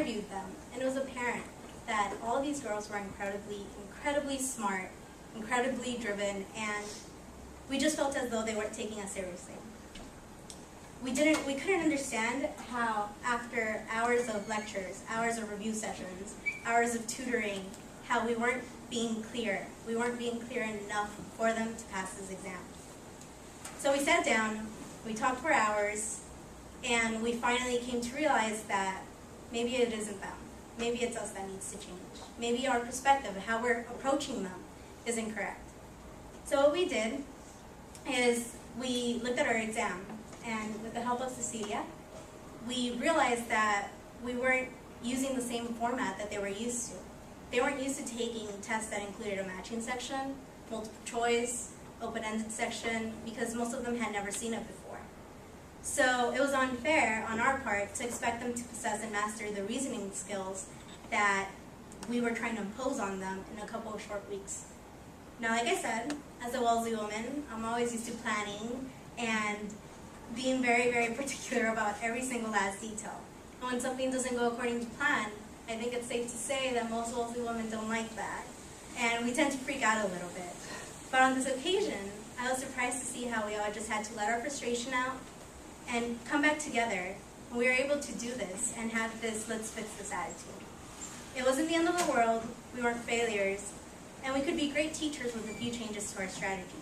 interviewed them, and it was apparent that all of these girls were incredibly smart, incredibly driven, and we just felt as though they weren't taking us seriously. We couldn't understand how after hours of lectures, hours of review sessions, hours of tutoring, how we weren't being clear. We weren't being clear enough for them to pass this exam. So we sat down, we talked for hours, and we finally came to realize that maybe it isn't them. Maybe it's us that needs to change. Maybe our perspective, how we're approaching them, is incorrect. So what we did is we looked at our exam, and with the help of Cecilia, we realized that we weren't using the same format that they were used to. They weren't used to taking tests that included a matching section, multiple choice, open-ended section, because most of them had never seen it before. So it was unfair on our part to expect them to possess and master the reasoning skills that we were trying to impose on them in a couple of short weeks. Now, like I said, as a Wellesley woman, I'm always used to planning and being very particular about every single last detail. And when something doesn't go according to plan, I think it's safe to say that most Wellesley women don't like that. And we tend to freak out a little bit. But on this occasion, I was surprised to see how we all just had to let our frustration out and come back together. And we were able to do this and have this let's fix this attitude. It wasn't the end of the world, we weren't failures, and we could be great teachers with a few changes to our strategy.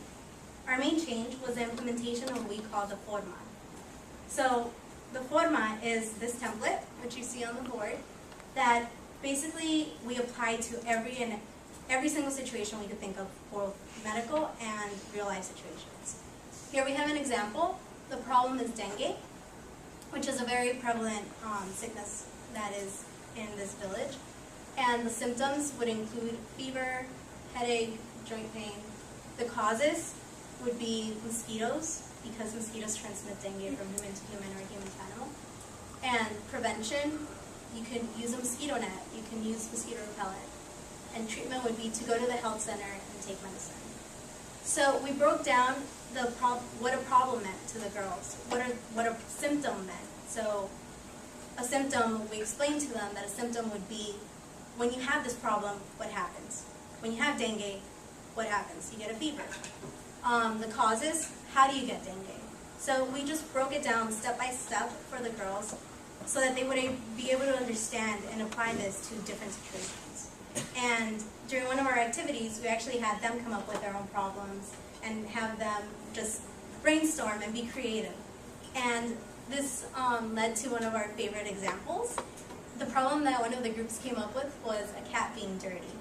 Our main change was the implementation of what we call the forma. So the forma is this template, which you see on the board, that basically we apply to every single situation we could think of, both medical and real life situations. Here we have an example. The problem is dengue, which is a very prevalent sickness that is in this village. And the symptoms would include fever, headache, joint pain. The causes would be mosquitoes, because mosquitoes transmit dengue from human to human or human to animal. And prevention, you can use a mosquito net, you can use mosquito repellent. And treatment would be to go to the health center and take medicine. So we broke down what a problem meant to the girls, what a symptom meant. So a symptom, we explained to them that a symptom would be, when you have this problem, what happens? When you have dengue, what happens? You get a fever. The causes, how do you get dengue? So we just broke it down step by step for the girls so that they would be able to understand and apply this to different situations. And during one of our activities, we actually had them come up with their own problems and have them just brainstorm and be creative. And this led to one of our favorite examples. The problem that one of the groups came up with was a cat being dirty.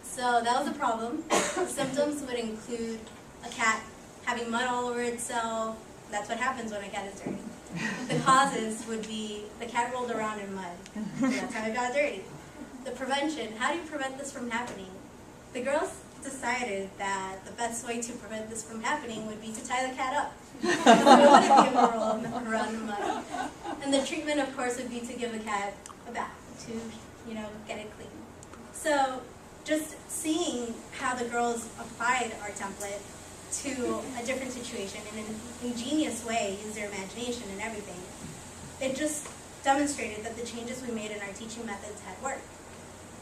So that was a problem. The symptoms would include a cat having mud all over itself. That's what happens when a cat is dirty. The causes would be the cat rolled around in mud. So that's how it got dirty. The prevention, how do you prevent this from happening? The girls decided that the best way to prevent this from happening would be to tie the cat up. Because we wouldn't be able to roll around in mud. And the treatment, of course, would be to give the cat a bath to, get it clean. So just seeing how the girls applied our template to a different situation in an ingenious way, use their imagination and everything, it just demonstrated that the changes we made in our teaching methods had worked.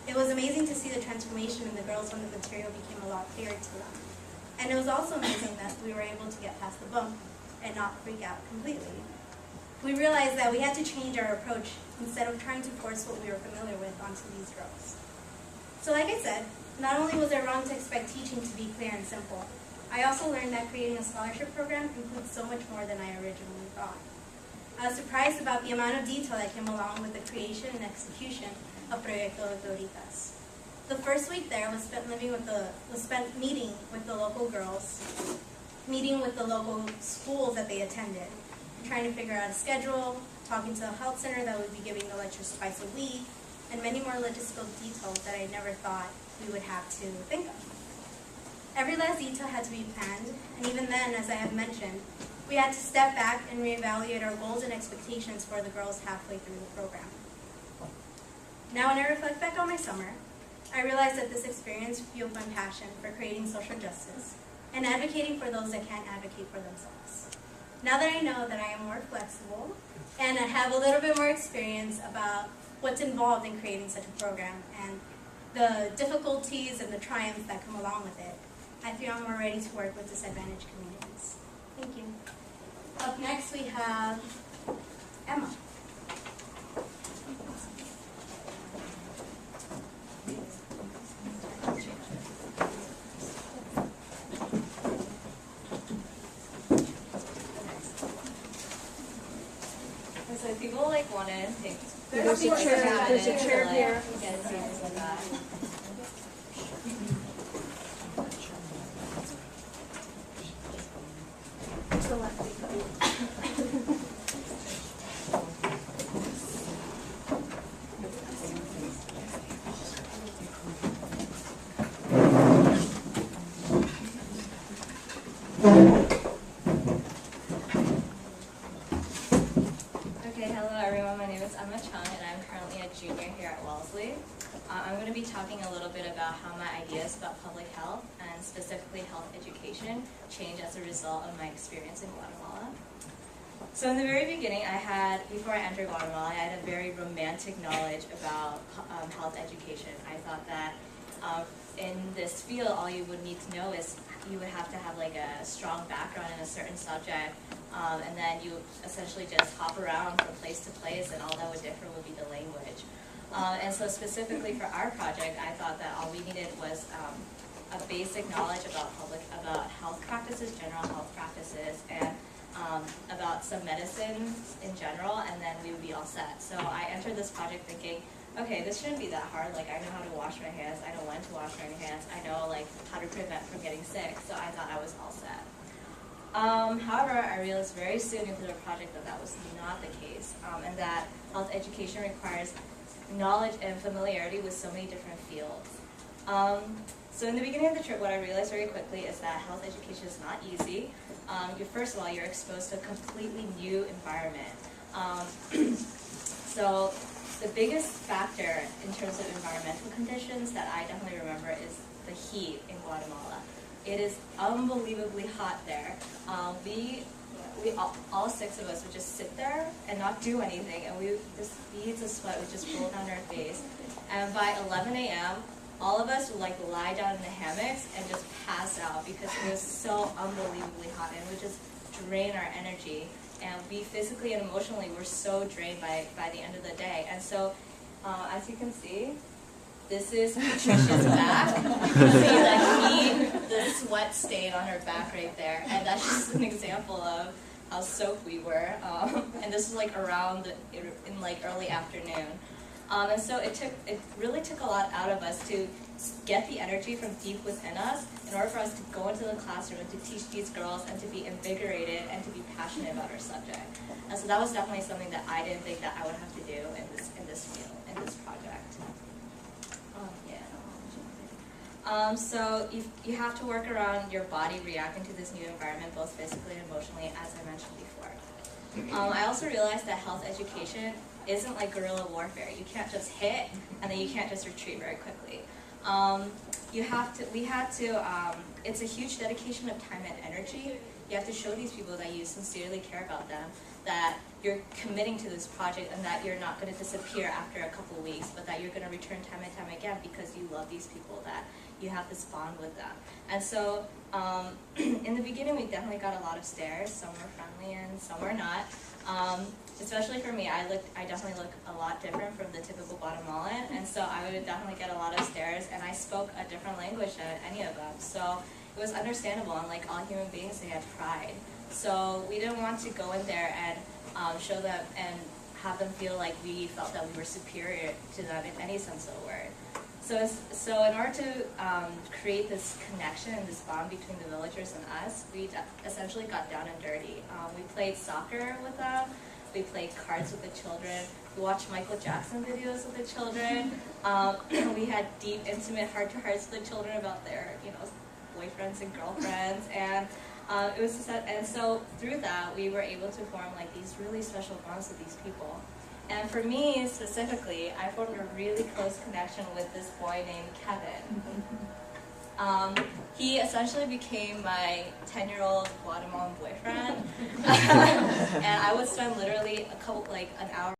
It was amazing to see the transformation in the girls when the material became a lot clearer to them. And it was also amazing that we were able to get past the bump and not freak out completely. We realized that we had to change our approach instead of trying to force what we were familiar with onto these girls. So like I said, not only was it wrong to expect teaching to be clear and simple, I also learned that creating a scholarship program includes so much more than I originally thought. I was surprised about the amount of detail that came along with the creation and execution of Proyecto Doctoritas. The first week there was spent meeting with the local girls, meeting with the local schools that they attended, trying to figure out a schedule, talking to the health center that would be giving the lectures twice a week, and many more logistical details that I never thought we would have to think of. Every last detail had to be planned, and even then, as I have mentioned, we had to step back and reevaluate our goals and expectations for the girls halfway through the program. Now when I reflect back on my summer, I realized that this experience fueled my passion for creating social justice and advocating for those that can't advocate for themselves. Now that I know that I am more flexible and I have a little bit more experience about what's involved in creating such a program and the difficulties and the triumphs that come along with it. I feel we're ready to work with disadvantaged communities. Thank you. Up next we have Emma. So if people want to take, There's a chair here. Get seats like that. Junior here at Wellesley. I'm going to be talking a little bit about how my ideas about public health and specifically health education changed as a result of my experience in Guatemala. So in the very beginning, before I entered Guatemala, I had a very romantic knowledge about health education. I thought that in this field, all you would need to know is you would have to have like a strong background in a certain subject, and then you essentially just hop around from place to place, and all that would differ would be the language. And so specifically for our project, I thought that all we needed was a basic knowledge about health practices, general health practices, and about some medicines in general, and then we would be all set. So I entered this project thinking, okay, this shouldn't be that hard. Like, I know how to wash my hands. I know when to wash my hands. I know like how to prevent from getting sick. So I thought I was all set. However, I realized very soon into the project that that was not the case, and that health education requires knowledge and familiarity with so many different fields. So in the beginning of the trip, what I realized very quickly is that health education is not easy. First of all, you're exposed to a completely new environment. So the biggest factor in terms of environmental conditions that I definitely remember is the heat in Guatemala. It is unbelievably hot there. All six of us would just sit there and not do anything, and this beads of sweat would just roll down our face. And by 11 a.m., all of us would like lie down in the hammocks and just pass out because it was so unbelievably hot, and it would just drain our energy. And we physically and emotionally were so drained by the end of the day. And so, as you can see, this is Patricia's back. You can see the sweat stain on her back right there. And that's just an example of how soaked we were. And this was like in like early afternoon. And so it really took a lot out of us to get the energy from deep within us in order for us to go into the classroom and to teach these girls and to be invigorated and to be passionate about our subject. And so that was definitely something that I didn't think that I would have to do in this field, in this project. So you have to work around your body reacting to this new environment, both physically and emotionally, as I mentioned before. I also realized that health education isn't like guerrilla warfare. You can't just hit and then you can't just retreat very quickly. It's a huge dedication of time and energy. You have to show these people that you sincerely care about them, that you're committing to this project, and that you're not going to disappear after a couple of weeks, but that you're going to return time and time again because you love these people, that you have this bond with them. And so in the beginning, we definitely got a lot of stares. Some were friendly and some were not. Especially for me, I definitely look a lot different from the typical Guatemalan, and so I would definitely get a lot of stares, and I spoke a different language than any of them. So it was understandable, and like all human beings, they had pride. So we didn't want to go in there and show them and have them feel like we felt that we were superior to them in any sense of the word. So in order to create this connection and this bond between the villagers and us, we essentially got down and dirty. We played soccer with them. We played cards with the children. We watched Michael Jackson videos with the children. We had deep, intimate heart-to-hearts with the children about their, boyfriends and girlfriends, and and so through that, we were able to form like these really special bonds with these people. And for me specifically, I formed a really close connection with this boy named Kevin. He essentially became my 10-year-old Guatemalan boyfriend, and I would spend literally an hour